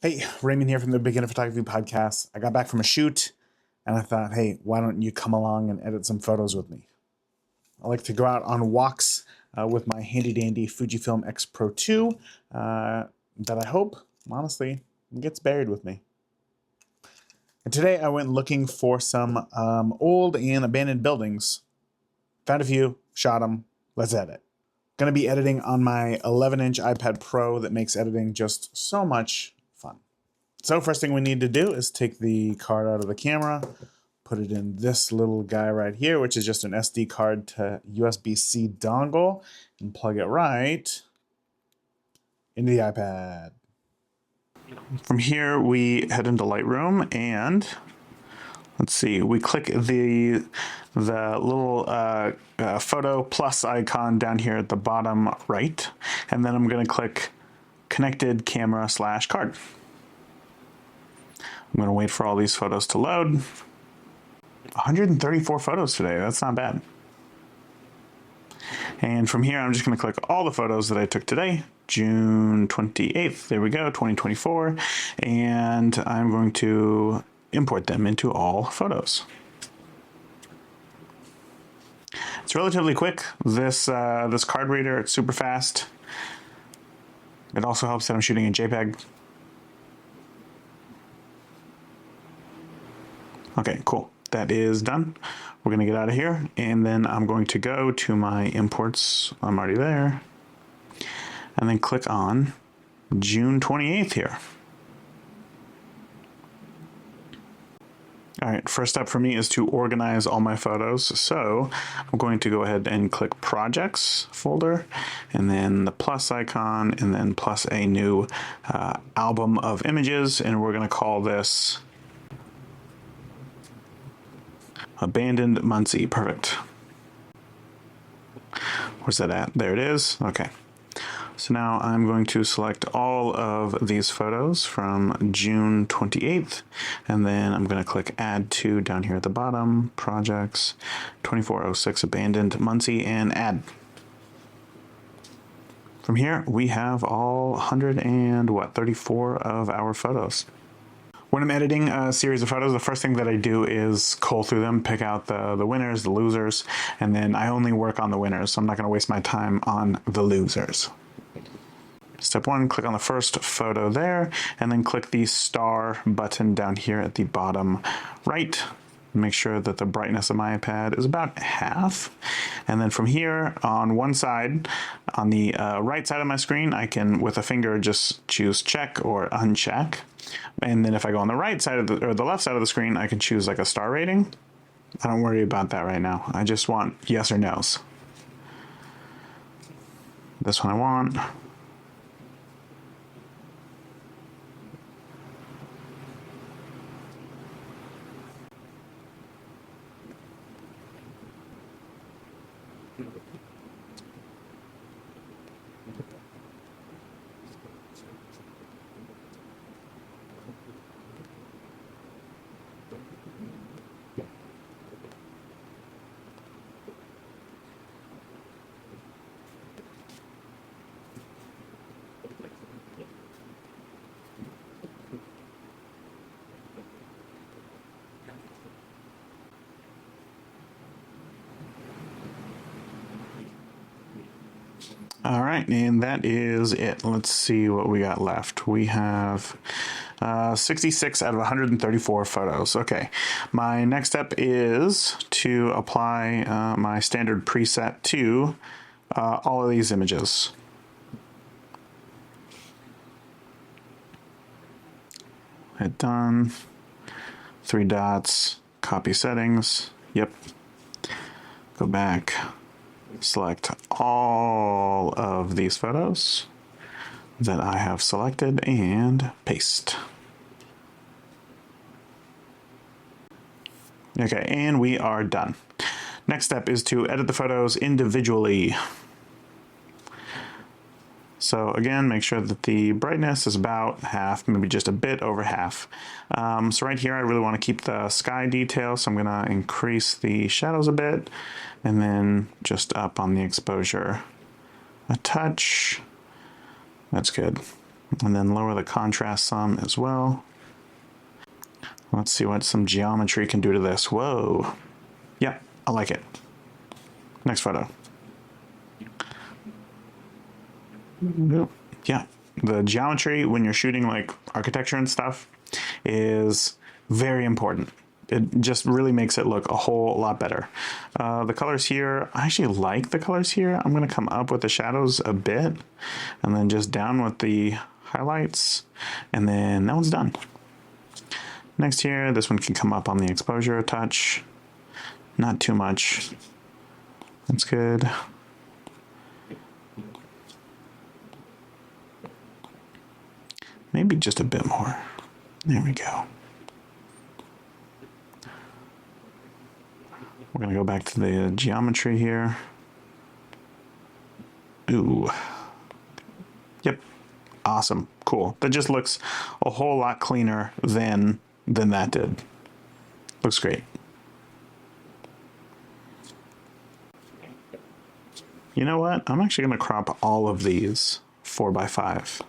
Hey, Raymond here from the Beginner Photography Podcast. I got back from a shoot and I thought, hey, why don't you come along and edit some photos with me? I like to go out on walks with my handy dandy Fujifilm X Pro 2 that I hope, honestly, gets buried with me. And today I went looking for some old and abandoned buildings. Found a few, shot them, let's edit. Gonna be editing on my 11-inch iPad Pro that makes editing just so much fun. So first thing we need to do is take the card out of the camera, put it in this little guy right here, which is just an SD card to USB-C dongle, and plug it right into the iPad. From here, we head into Lightroom and let's see, we click the little photo plus icon down here at the bottom right, and then I'm going to click connected camera / card. I'm going to wait for all these photos to load. 134 photos today, that's not bad. And from here, I'm just going to click all the photos that I took today, June 28th, there we go, 2024, and I'm going to import them into all photos. It's relatively quick. This card reader, it's super fast. It also helps that I'm shooting in JPEG. Okay, cool. That is done. We're going to get out of here, and then I'm going to go to my imports. I'm already there. And then click on June 28th here. All right, first step for me is to organize all my photos. So I'm going to go ahead and click Projects folder, and then the plus icon, and then plus a new album of images, and we're going to call this Abandoned Muncie. Perfect. Where's that at? There it is. Okay. So now I'm going to select all of these photos from June 28th, and then I'm going to click Add To down here at the bottom, Projects, 2406 Abandoned Muncie, and Add. From here, we have all 134 of our photos. When I'm editing a series of photos, the first thing that I do is cull through them, pick out the winners, the losers, and then I only work on the winners, so I'm not going to waste my time on the losers. Step one, click on the first photo there, and then click the star button down here at the bottom right. Make sure that the brightness of my iPad is about half. And then from here, on one side, on the right side of my screen, I can, with a finger, just choose check or uncheck. And then if I go on the right side of the left side of the screen, I can choose like a star rating. I don't worry about that right now. I just want yes or no's. This one I want. All right, and that is it. Let's see what we got left. We have 66 out of 134 photos. Okay, my next step is to apply my standard preset to all of these images. Hit done. 3 dots, copy settings. Yep. Go back. Select all of these photos that I have selected and paste. Okay, and we are done. Next step is to edit the photos individually. So again, make sure that the brightness is about half, maybe just a bit over half. So right here, I really want to keep the sky detail, so I'm going to increase the shadows a bit, and then just up on the exposure a touch. That's good. And then lower the contrast some as well. Let's see what some geometry can do to this. Whoa. Yeah, I like it. Next photo. Yeah, the geometry when you're shooting like architecture and stuff is very important. It just really makes it look a whole lot better. The colors here, I actually like the colors here. I'm gonna come up with the shadows a bit and then just down with the highlights, and then that one's done. Next here, this one can come up on the exposure a touch. Not too much. That's good. Maybe just a bit more. There we go. We're gonna go back to the geometry here. Ooh. Yep. Awesome. Cool. That just looks a whole lot cleaner than that did. Looks great. You know what? I'm actually gonna crop all of these 4:5.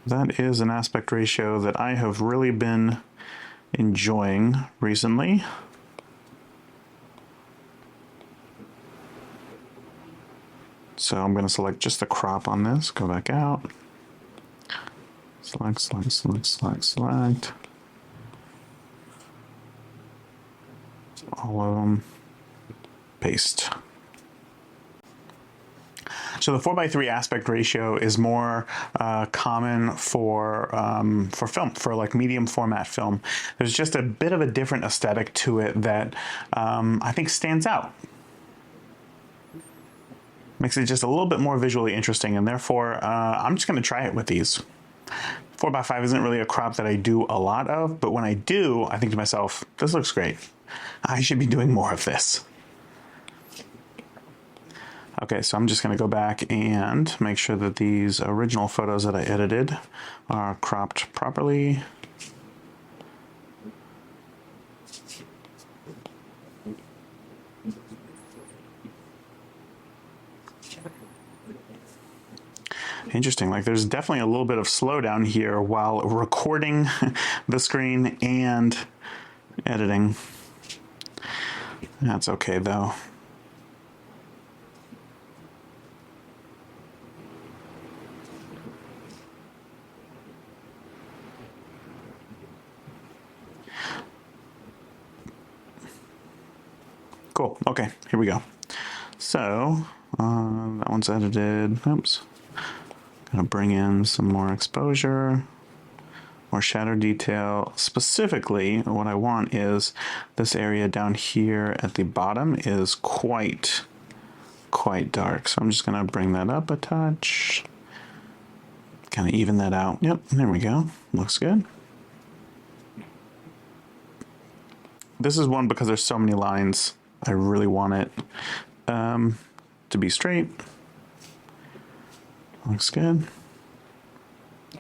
That is an aspect ratio that I have really been enjoying recently. So I'm going to select just the crop on this, go back out, select, select, select, select, select. All of them, paste. So the 4:3 aspect ratio is more common for film, for like medium format film. There's just a bit of a different aesthetic to it that I think stands out. Makes it just a little bit more visually interesting, and therefore I'm just going to try it with these. 4:5 isn't really a crop that I do a lot of, but when I do, I think to myself, this looks great. I should be doing more of this. Okay, so I'm just going to go back and make sure that these original photos that I edited are cropped properly. Interesting, like there's definitely a little bit of slowdown here while recording the screen and editing. That's okay though. Cool, okay, here we go. So, that one's edited, oops. Gonna bring in some more exposure, more shadow detail. Specifically, what I want is this area down here at the bottom is quite dark. So I'm just gonna bring that up a touch, kind of even that out. Yep, there we go, looks good. This is one because there's so many lines. I really want it to be straight. Looks good. I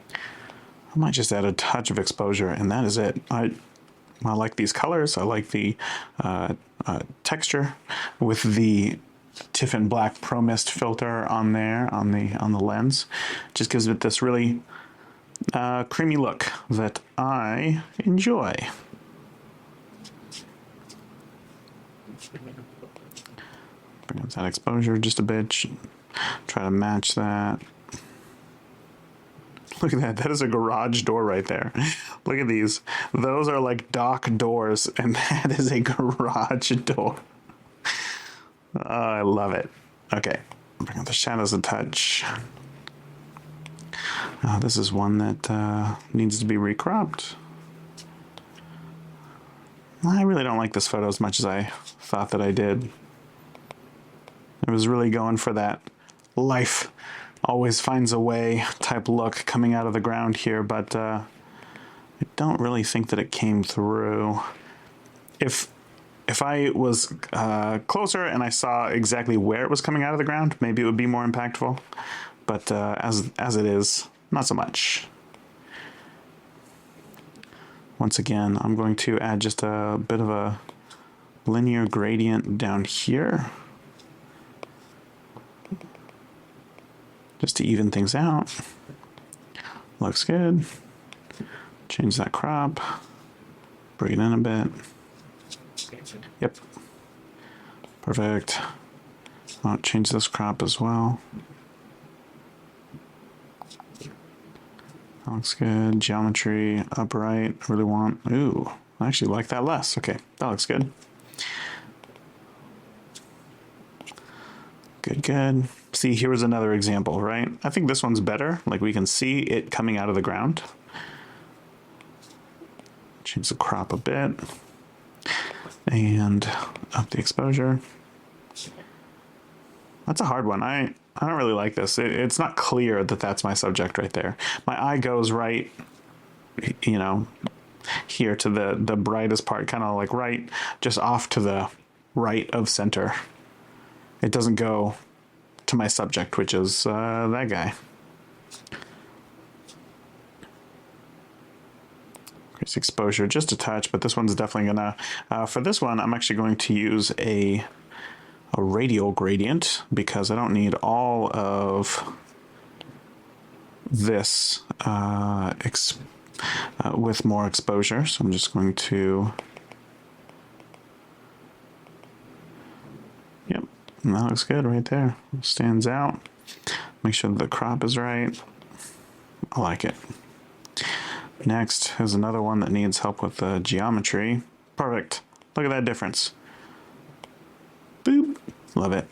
might just add a touch of exposure, and that is it. I like these colors. I like the texture with the Tiffin Black Pro Mist filter on there on the lens. Just gives it this really creamy look that I enjoy. Bring up that exposure just a bit. Try to match that. Look at that. That is a garage door right there. Look at these. Those are like dock doors, and that is a garage door. Oh, I love it. Okay. Bring up the shadows a touch. This is one that needs to be recropped. I really don't like this photo as much as I thought that I did. I was really going for that life always finds a way type look coming out of the ground here, but I don't really think that it came through. If I was closer and I saw exactly where it was coming out of the ground, maybe it would be more impactful. But as it is, not so much. Once again, I'm going to add just a bit of a linear gradient down here. just to even things out. Looks good. Change that crop. Bring it in a bit. Yep. Perfect. I'll change this crop as well. That looks good. Geometry, upright. I really want... Ooh, I actually like that less. Okay, that looks good. Good, good. See, here was another example, right? I think this one's better. Like, we can see it coming out of the ground. Change the crop a bit. And up the exposure. That's a hard one. I don't really like this. It's not clear that that's my subject right there. My eye goes right, you know, here to the brightest part, kind of like right, just off to the right of center. It doesn't go to my subject, which is that guy. Increase exposure just a touch, but this one's definitely gonna, for this one, I'm actually going to use a radial gradient because I don't need all of this with more exposure. So I'm just going to, yep, that looks good right there. Stands out. Make sure the crop is right. I like it. Next is another one that needs help with the geometry. Perfect. Look at that difference. Boop. Love it.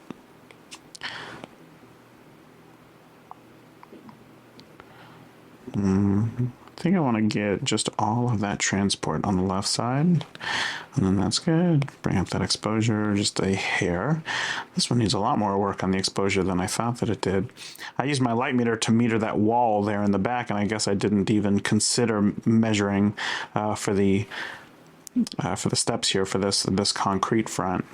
I think I want to get just all of that transport on the left side. And then that's good. Bring up that exposure just a hair. This one needs a lot more work on the exposure than I thought that it did. I used my light meter to meter that wall there in the back, and I guess I didn't even consider measuring for the steps here for this concrete front.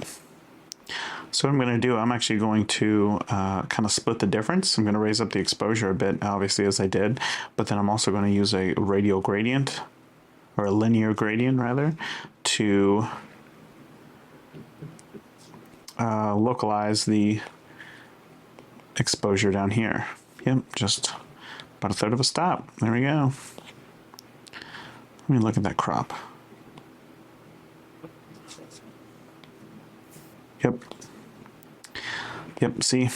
So what I'm going to do, I'm actually going to kind of split the difference. I'm going to raise up the exposure a bit, obviously, as I did, but then I'm also going to use a radial gradient, or a linear gradient, rather, to localize the exposure down here. Yep, just about a third of a stop. There we go. Let me look at that crop. Yep. Yep, see?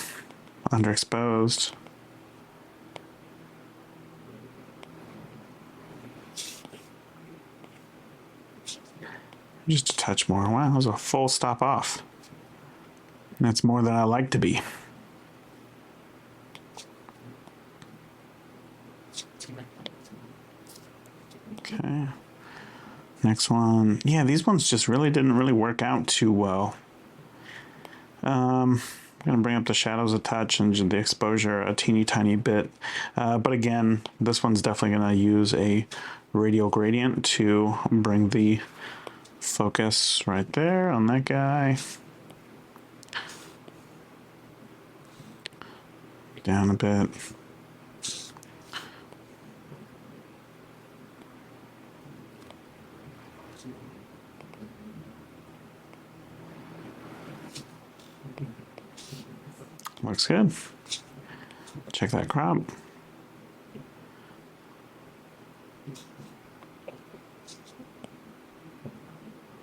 Underexposed. Just a touch more. Wow, that was a full stop off. That's more than I like to be. Okay. Next one. Yeah, these ones just really didn't really work out too well. I'm going to bring up the shadows a touch and the exposure a teeny tiny bit. But again, this one's definitely going to use a radial gradient to bring the focus right there on that guy. Down a bit. Looks good. Check that crop.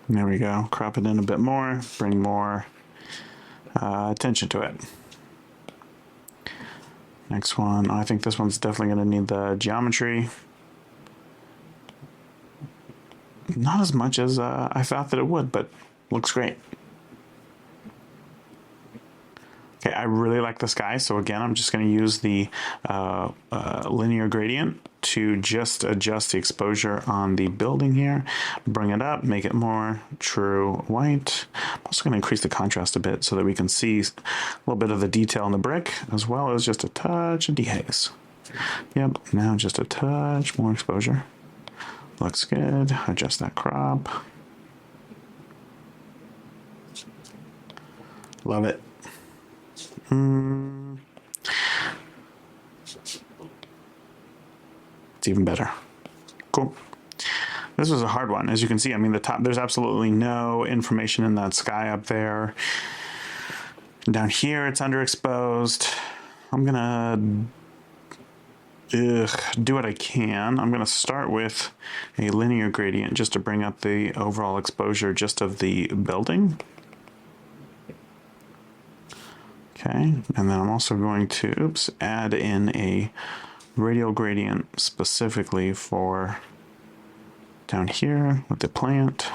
There we go. Crop it in a bit more. Bring more attention to it. Next one. I think this one's definitely going to need the geometry. Not as much as I thought that it would, but looks great. Okay, I really like this guy, so again, I'm just going to use the linear gradient to just adjust the exposure on the building here. Bring it up, make it more true white. I'm also going to increase the contrast a bit so that we can see a little bit of the detail in the brick, as well as just a touch of dehaze. Yep, now just a touch more exposure. Looks good. Adjust that crop. Love it. It's even better. Cool. This was a hard one. As you can see, I mean, the top, there's absolutely no information in that sky up there. Down here, it's underexposed. I'm gonna do what I can. I'm gonna start with a linear gradient just to bring up the overall exposure just of the building. Okay, and then I'm also going to, add in a radial gradient specifically for down here with the plant.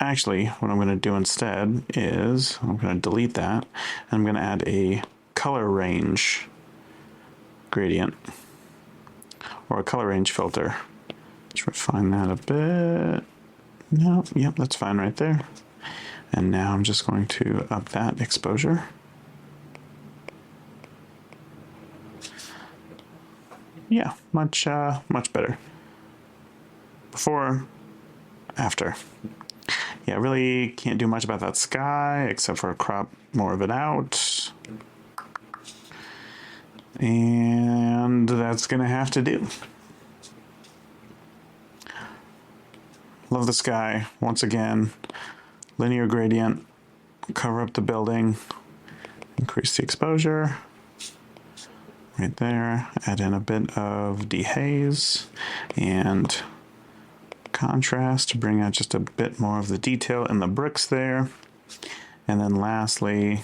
Actually, what I'm going to do instead is I'm going to delete that and I'm going to add a color range gradient or a color range filter. Let's refine that a bit. No, yep, that's fine right there. And now I'm just going to up that exposure. Yeah, much better. Before, after. Yeah, really can't do much about that sky except for crop more of it out. And that's gonna have to do. Love the sky. Once again, linear gradient, cover up the building, increase the exposure. Right there, add in a bit of dehaze and contrast to bring out just a bit more of the detail in the bricks there. And then lastly,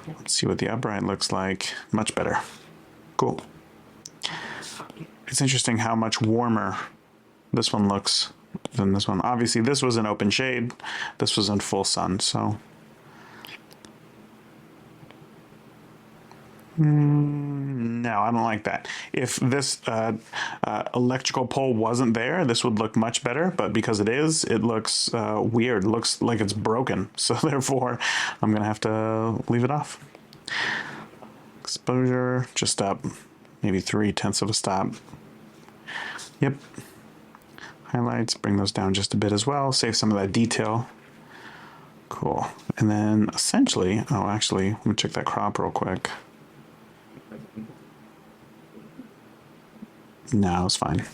let's see what the upright looks like. Much better. Cool. It's interesting how much warmer this one looks than this one. Obviously, this was in open shade. This was in full sun, so. No, I don't like that. If this electrical pole wasn't there, this would look much better, but because it is, it looks weird. It looks like it's broken, so therefore I'm gonna have to leave it off. Exposure, just up, maybe 3/10 of a stop. Yep. Highlights, bring those down just a bit as well, save some of that detail. Cool. And then essentially, oh, actually, let me check that crop real quick. No, it's fine.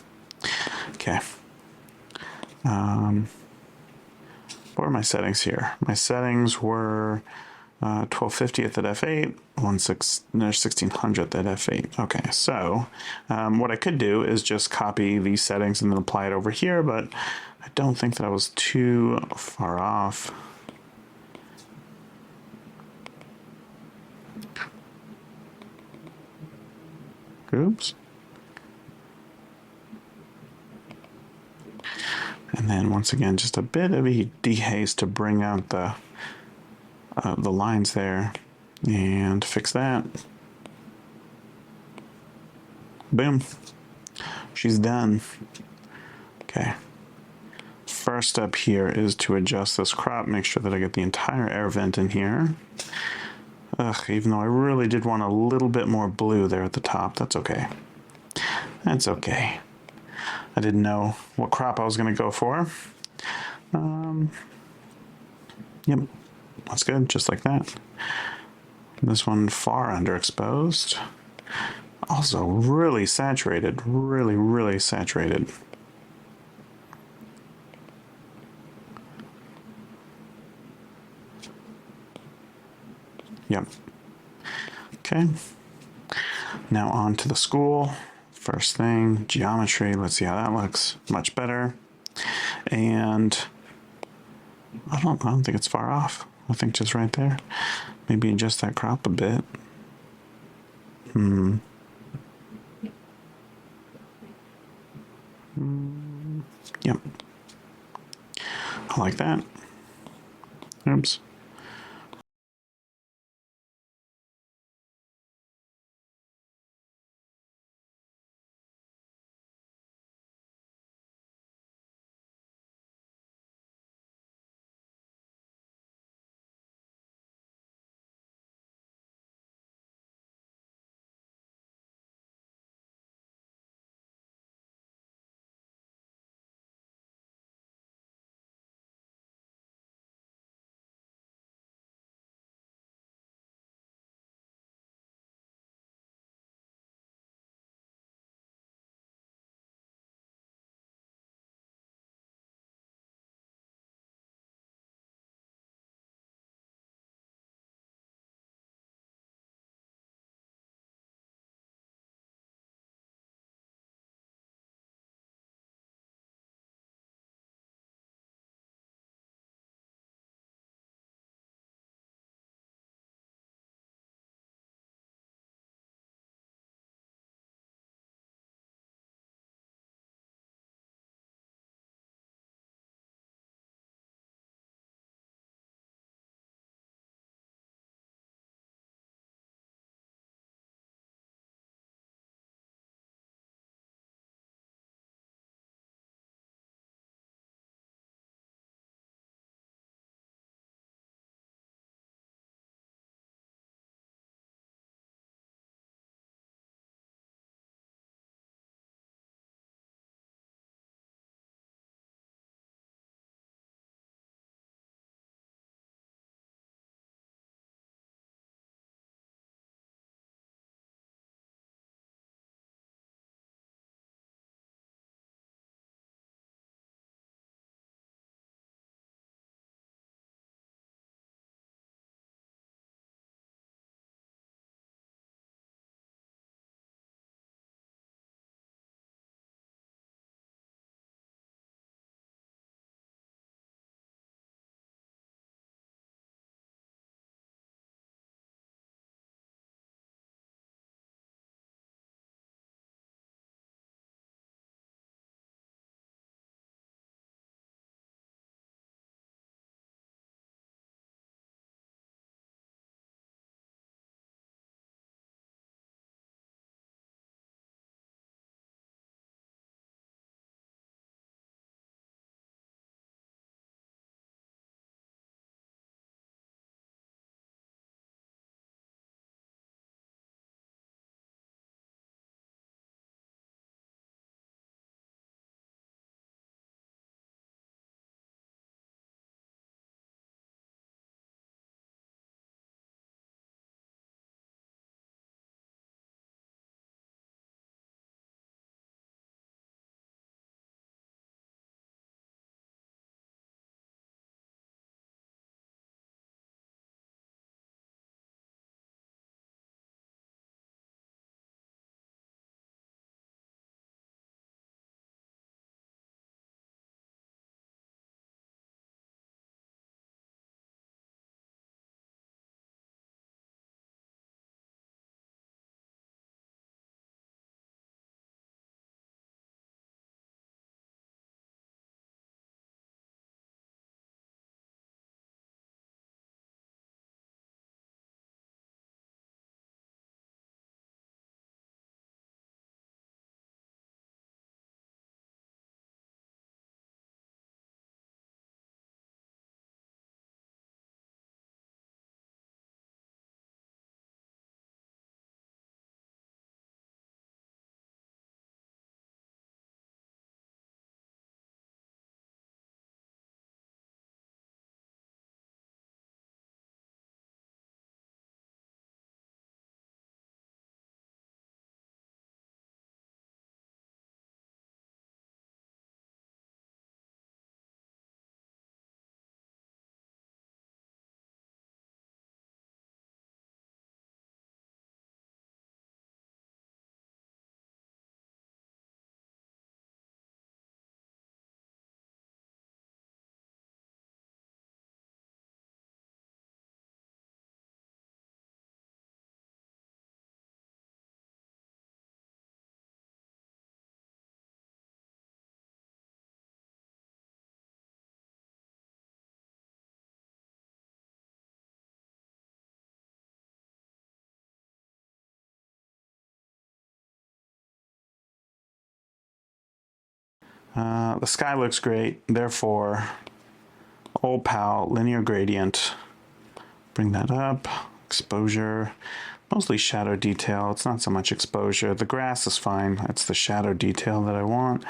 Okay. What are my settings here? My settings were 1250th at f8, 1600th at f8. Okay, so what I could do is just copy these settings and then apply it over here, but I don't think that I was too far off. Oops. And then once again, just a bit of a dehaze to bring out the lines there and fix that. Boom. She's done. Okay. First step here is to adjust this crop, make sure that I get the entire air vent in here. Ugh, even though I really did want a little bit more blue there at the top, that's okay. That's okay. I didn't know what crop I was going to go for. Yep, that's good, just like that. This one far underexposed. Also really saturated, really saturated. Yep. Okay. Now on to the school. First thing, geometry. Let's see how that looks. Much better. And I don't think it's far off. I think just right there. Maybe adjust that crop a bit. Yep. I like that. Oops. The sky looks great, therefore, old pal, linear gradient. Bring that up, exposure, mostly shadow detail. It's not so much exposure. The grass is fine. It's the shadow detail that I want.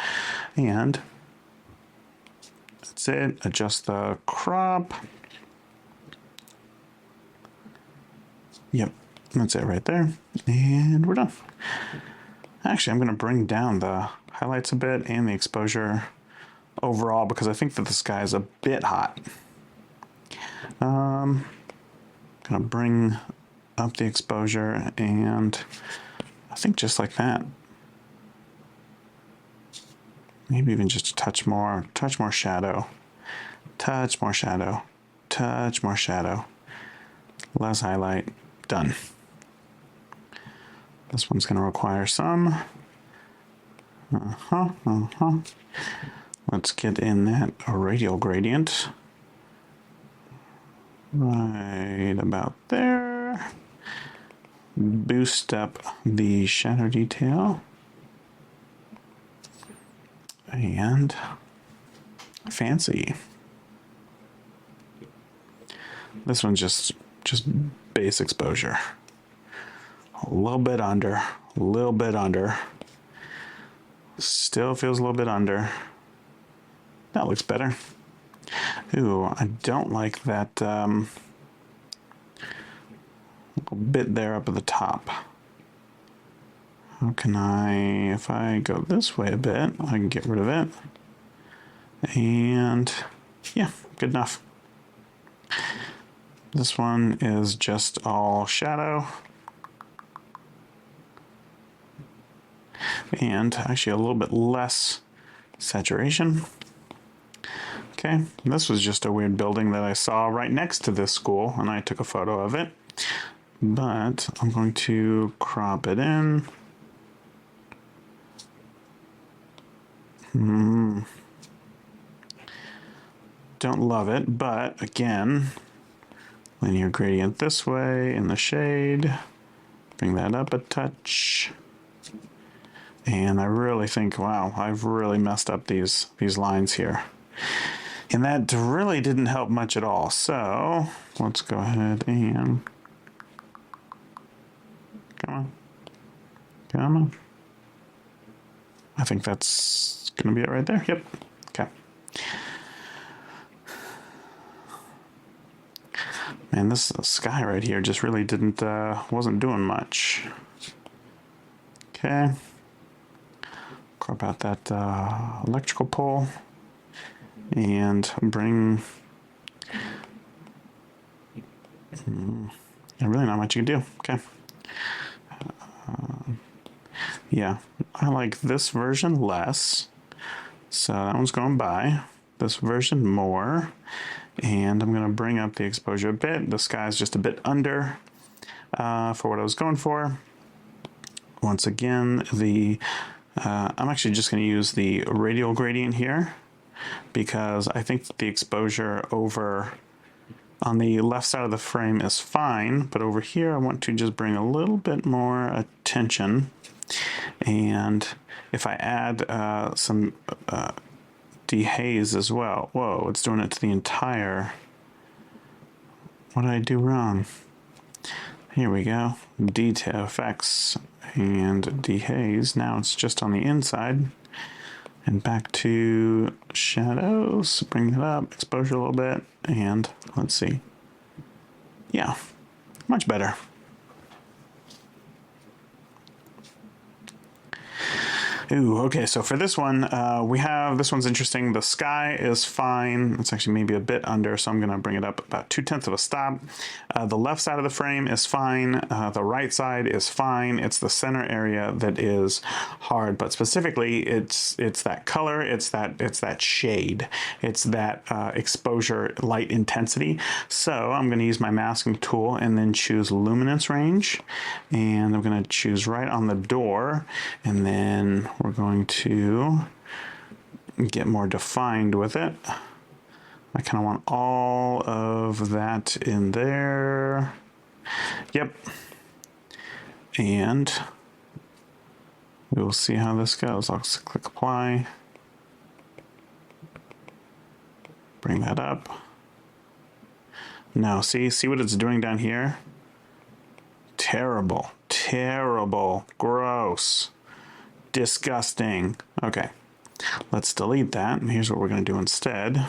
And that's it. Adjust the crop. Yep, that's it right there. And we're done. Actually, I'm going to bring down the highlights a bit and the exposure overall because I think that the sky is a bit hot. Gonna bring up the exposure and I think just like that. Maybe even just a touch more shadow, touch more shadow, touch more shadow, less highlight, done. This one's gonna require some. Let's get in that radial gradient. Right about there. Boost up the shadow detail. And fancy. This one's just base exposure. A little bit under, a little bit under. Still feels a little bit under. That looks better. Ooh, I don't like that little bit there up at the top. How can I, if I go this way a bit, I can get rid of it. And yeah, good enough. This one is just all shadow. And actually a little bit less saturation. Okay, this was just a weird building that I saw right next to this school, and I took a photo of it. But I'm going to crop it in. Don't love it, but again, linear gradient this way in the shade. Bring that up a touch. And I really think, wow, I've really messed up these lines here. And that really didn't help much at all. So let's go ahead and, come on, come on. I think that's gonna be it right there. Yep, okay. Man, this sky right here just really wasn't doing much. Okay. Crop out that electrical pole and bring. Really not much you can do. Okay. Yeah, I like this version less. So that one's going by. This version more. And I'm going to bring up the exposure a bit. The sky's just a bit under for what I was going for. Once again, I'm actually just going to use the radial gradient here because I think the exposure over on the left side of the frame is fine, but over here I want to just bring a little bit more attention. And if I add some dehaze as well, whoa, it's doing it to the entire, what did I do wrong? Here we go, detail effects and dehaze. Now it's just on the inside. And back to shadows, bring that up, exposure a little bit, and let's see. Yeah, much better. Ooh, okay, so for this one, this one's interesting. The sky is fine. It's actually maybe a bit under, so I'm gonna bring it up about 2/10 of a stop. The left side of the frame is fine. The right side is fine. It's the center area that is hard, but specifically it's that color, it's that shade, it's that exposure light intensity. So I'm gonna use my masking tool and then choose luminance range. And I'm gonna choose right on the door, and then we're going to get more defined with it. I kind of want all of that in there. Yep. And we will see how this goes. I'll click apply. Bring that up. No, see what it's doing down here? Terrible, terrible, gross, disgusting. Okay, let's delete that. And here's what we're going to do instead.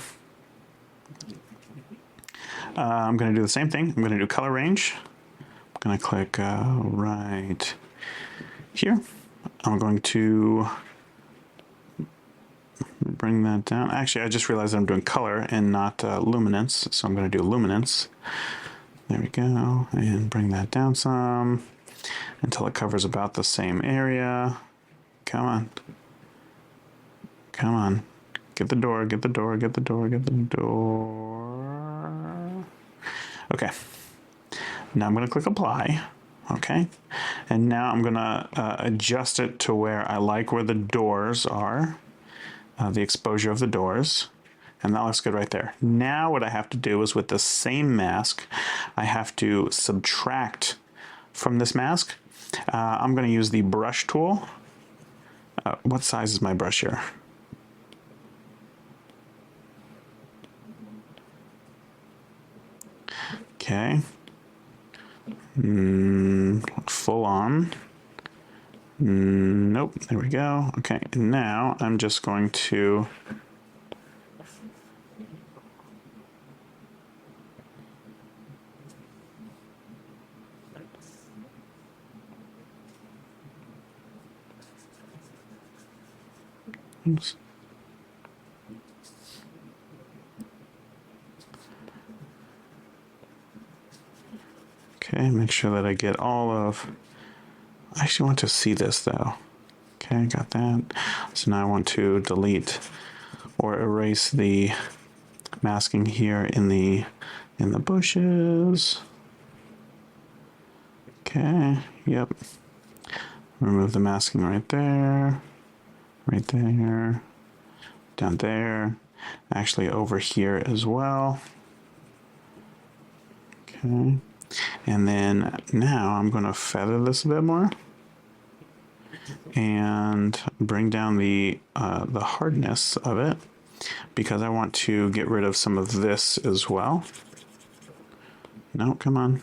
I'm going to do the same thing. I'm going to do color range. I'm going to click right here. I'm going to bring that down. Actually, I just realized I'm doing color and not luminance, so I'm going to do luminance. There we go, and bring that down some until it covers about the same area. Come on. Come on. Get the door, get the door, get the door, get the door. Okay. Now I'm going to click apply. Okay. And now I'm going to adjust it to where I like where the doors are, the exposure of the doors. And that looks good right there. Now what I have to do is with the same mask, I have to subtract from this mask. I'm going to use the brush tool. What size is my brush here? Okay. Full on. Nope. There we go. Okay. And now I'm just going to oops. Okay, make sure that I get all of... I actually want to see this though. Okay, got that. So now I want to delete or erase the masking here in the bushes. Okay, yep. Remove the masking right there, down there, actually over here as well. Okay, and then now I'm going to feather this a bit more and bring down the hardness of it because I want to get rid of some of this as well. No, come on.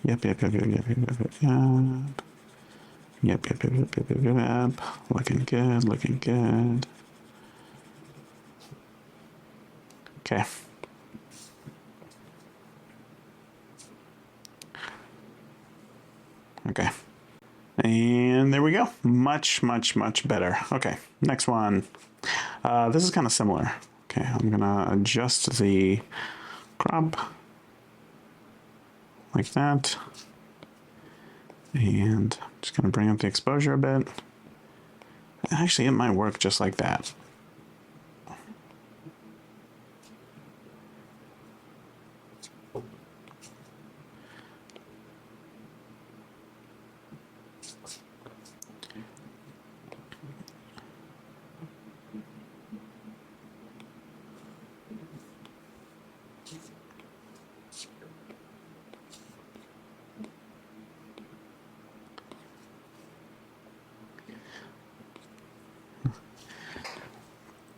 Yep. Looking good. Okay. Okay. And there we go. Much better. Okay, next one. This is kind of similar. Okay, I'm gonna adjust the crop like that. And I'm just gonna bring up the exposure a bit. Actually, it might work just like that.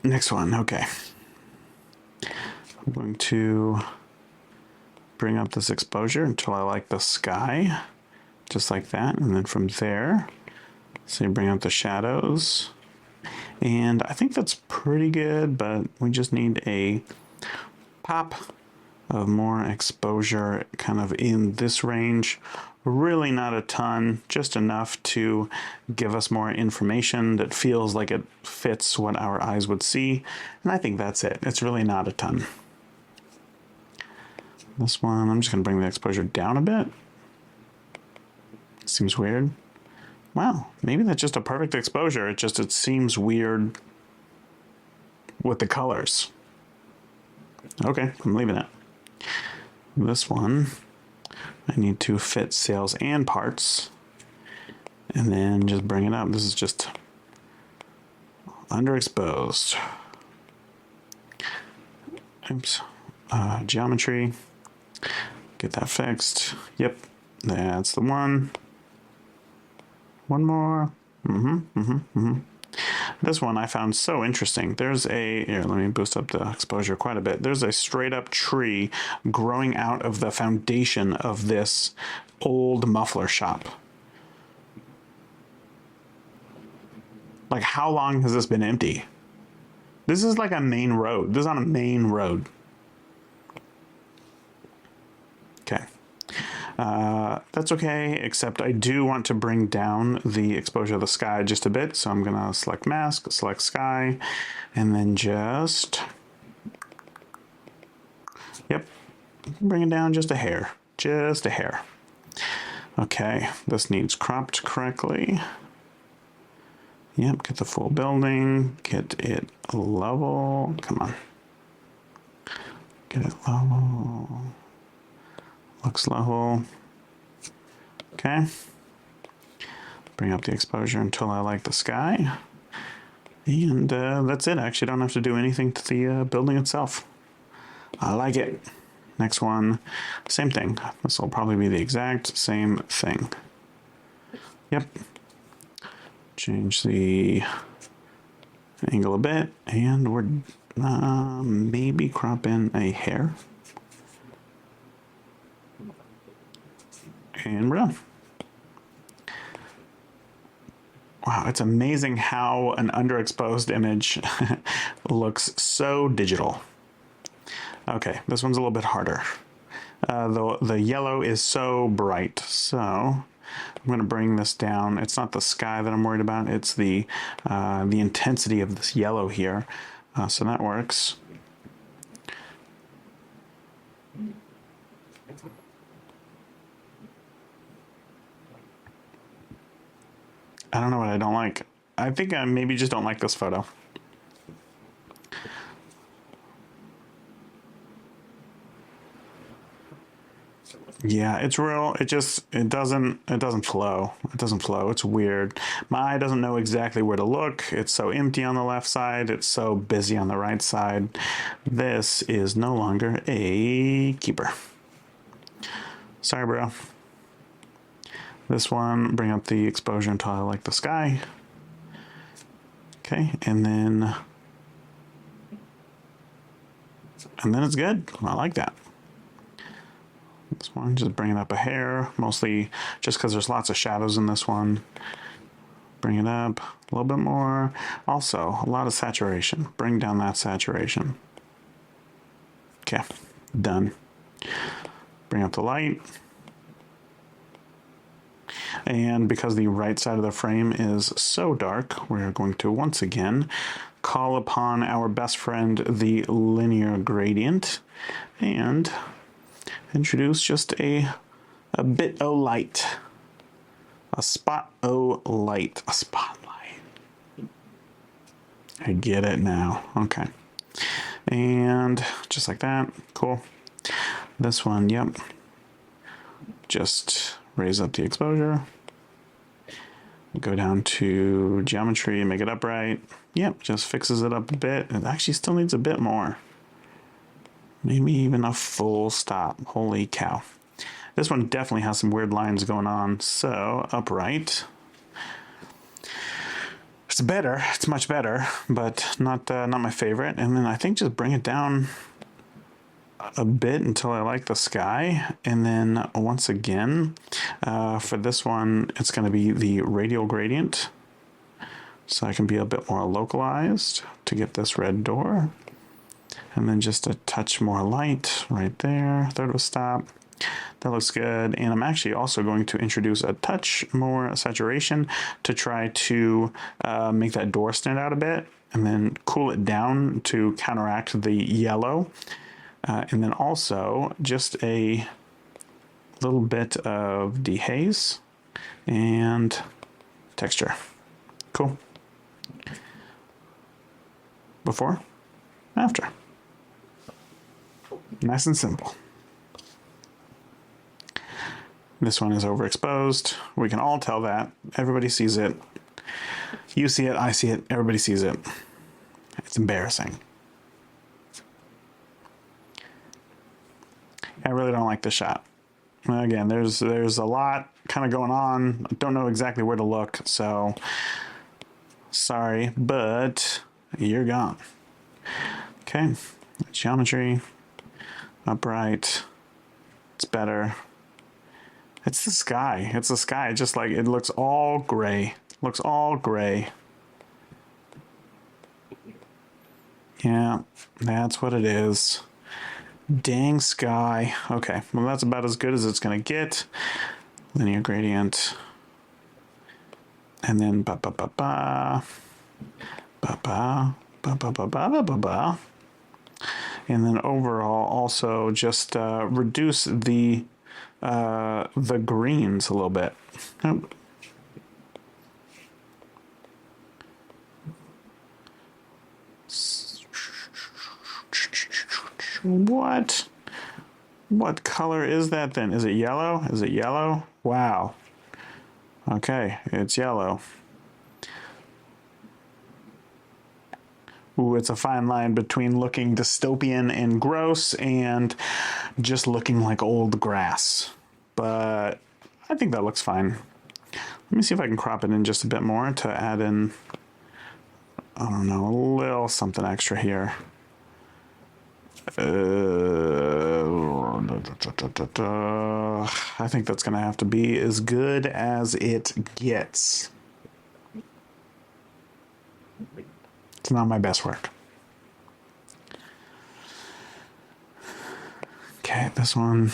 Next one, okay. I'm going to bring up this exposure until I like the sky, just like that. And then from there, so you bring up the shadows. And I think that's pretty good, but we just need a pop of more exposure kind of in this range. Really not a ton, just enough to give us more information that feels like it fits what our eyes would see. And I think that's it. It's really not a ton. This one, I'm just going to bring the exposure down a bit. Seems weird. Wow, maybe that's just a perfect exposure. It seems weird with the colors. Okay, I'm leaving it. This one, I need to fit sails and parts. And then just bring it up. This is just underexposed. Oops. Geometry. Get that fixed. Yep, that's the one. One more. This one I found so interesting. There's here, let me boost up the exposure quite a bit. There's a straight up tree growing out of the foundation of this old muffler shop. Like, how long has this been empty? This is like a main road. This is on a main road. Okay. That's okay, except I do want to bring down the exposure of the sky just a bit. So I'm going to select mask, select sky, and then just, yep, bring it down just a hair, just a hair. Okay, this needs cropped correctly. Yep, get the full building, get it level, come on. Get it level, looks level. Okay, bring up the exposure until I like the sky. And that's it. I actually don't have to do anything to the building itself. I like it. Next one, same thing. This will probably be the exact same thing. Yep. Change the angle a bit, and we're maybe crop in a hair. And we're done. Wow, it's amazing how an underexposed image looks so digital. Okay, this one's a little bit harder. The yellow is so bright, so I'm going to bring this down. It's not the sky that I'm worried about, it's the intensity of this yellow here. So that works. I don't know what I don't like. I think I maybe just don't like this photo. Yeah, it's real. It doesn't flow. It doesn't flow. It's weird. My eye doesn't know exactly where to look. It's so empty on the left side. It's so busy on the right side. This is no longer a keeper. Sorry, bro. This one, bring up the exposure until I like the sky. Okay, and then it's good. I like that. This one, just bring it up a hair, mostly just because there's lots of shadows in this one. Bring it up a little bit more. Also, a lot of saturation. Bring down that saturation. Okay, done. Bring up the light. And because the right side of the frame is so dark, we're going to once again call upon our best friend, the linear gradient, and introduce just a bit o' light. A spot o' light. A spotlight. I get it now. Okay. And just like that. Cool. This one, yep. Just raise up the exposure. Go down to geometry and make it upright. Yep, just fixes it up a bit. It actually still needs a bit more. Maybe even a full stop. Holy cow. This one definitely has some weird lines going on. So, upright. It's better. It's much better, but not my favorite. And then I think just bring it down a bit until I like the sky. And then once again, for this one, it's going to be the radial gradient. So I can be a bit more localized to get this red door. And then just a touch more light right there. Third of a stop. That looks good. And I'm actually also going to introduce a touch more saturation to try to make that door stand out a bit. And then cool it down to counteract the yellow. And then also just a little bit of dehaze and texture. Cool. Before, after. Nice and simple. This one is overexposed. We can all tell that. Everybody sees it. You see it, I see it, everybody sees it. It's embarrassing. I really don't like the shot. Again, there's a lot kind of going on. I don't know exactly where to look, so sorry, but you're gone. Okay, geometry, upright. It's better. It's the sky. It's the sky. Just like it looks all gray. Looks all gray. Yeah, that's what it is. Dang sky. Okay, well that's about as good as it's gonna get. Linear gradient. And then ba ba ba ba. Ba ba ba ba ba ba ba ba ba. And then overall also just reduce the greens a little bit. Oh. What color is that then? Is it yellow? Is it yellow? Wow. Okay, it's yellow. Ooh, it's a fine line between looking dystopian and gross and just looking like old grass. But I think that looks fine. Let me see if I can crop it in just a bit more to add in, I don't know, a little something extra here. I think that's going to have to be as good as it gets. It's not my best work. Okay, this one.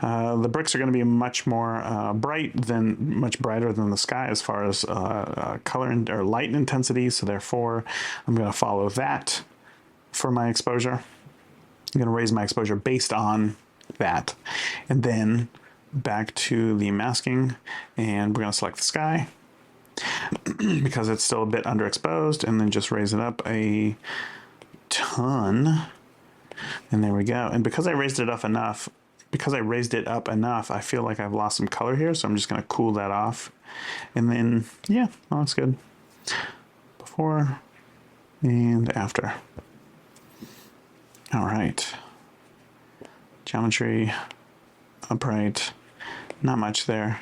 The bricks are going to be much more much brighter than the sky as far as color or light intensity. So therefore, I'm going to follow that for my exposure. I'm going to raise my exposure based on that, and then back to the masking, and we're going to select the sky because it's still a bit underexposed, and then just raise it up a ton, and there we go. And because I raised it up enough, I feel like I've lost some color here, so I'm just going to cool that off, and then yeah, well, that's good. Before and after. All right. Geometry, upright, not much there.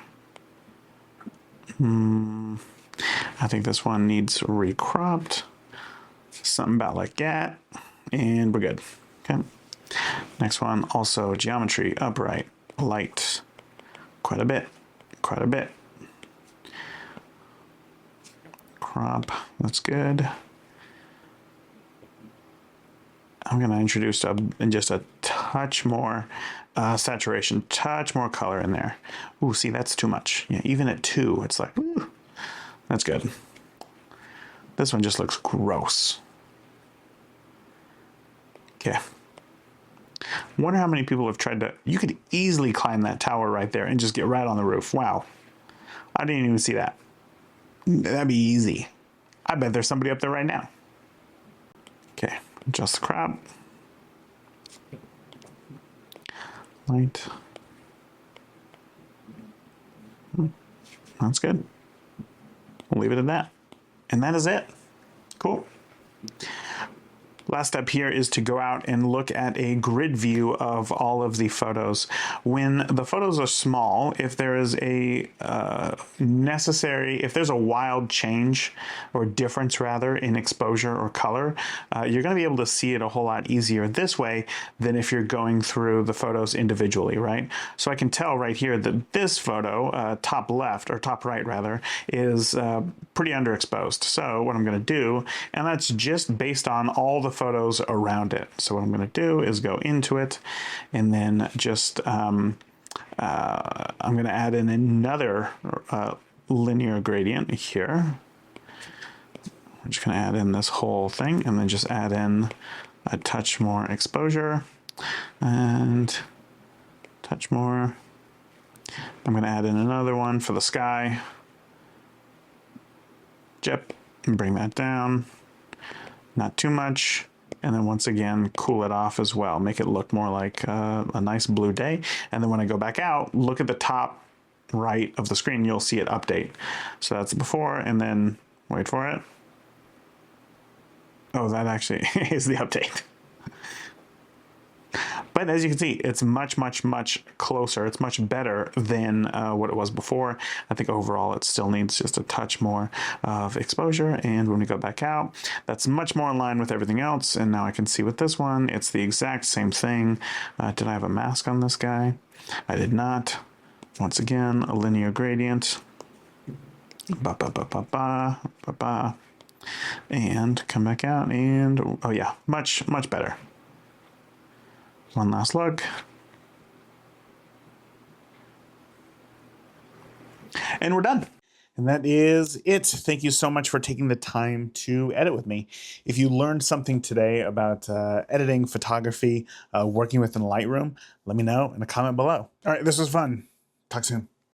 I think this one needs recropped. Something about like that, and we're good. Okay. Next one, also geometry, upright, light, quite a bit. Crop, that's good. I'm going to introduce just a touch more saturation, touch more color in there. Ooh, see, that's too much. Yeah, even at 2, it's like, ooh, that's good. This one just looks gross. Okay. Wonder how many people have tried to, you could easily climb that tower right there and just get right on the roof. Wow. I didn't even see that. That'd be easy. I bet there's somebody up there right now. Okay. Adjust the crop. Light. That's good. We'll leave it at that. And that is it. Cool. Last step here is to go out and look at a grid view of all of the photos. When the photos are small, if there is a if there's a wild change or difference rather in exposure or color, you're going to be able to see it a whole lot easier this way than if you're going through the photos individually, right? So I can tell right here that this photo, top left or top right rather, is pretty underexposed. So what I'm going to do, and that's just based on all the photos around it. So what I'm going to do is go into it and then just I'm going to add in another linear gradient here. I'm just going to add in this whole thing and then just add in a touch more exposure and touch more. I'm going to add in another one for the sky. Yep, and bring that down. Not too much. And then once again, cool it off as well. Make it look more like a nice blue day. And then when I go back out, look at the top right of the screen, you'll see it update. So that's the before, and then wait for it. Oh, that actually is the update. But as you can see, it's much, much, much closer. It's much better than what it was before. I think overall it still needs just a touch more of exposure. And when we go back out, that's much more in line with everything else. And now I can see with this one, it's the exact same thing. Did I have a mask on this guy? I did not. Once again, a linear gradient. Ba, ba, ba, ba, ba, ba, ba. And come back out and, oh yeah, much, much better. One last look. And we're done. And that is it. Thank you so much for taking the time to edit with me. If you learned something today about editing, photography, working within Lightroom, let me know in a comment below. All right, this was fun. Talk soon.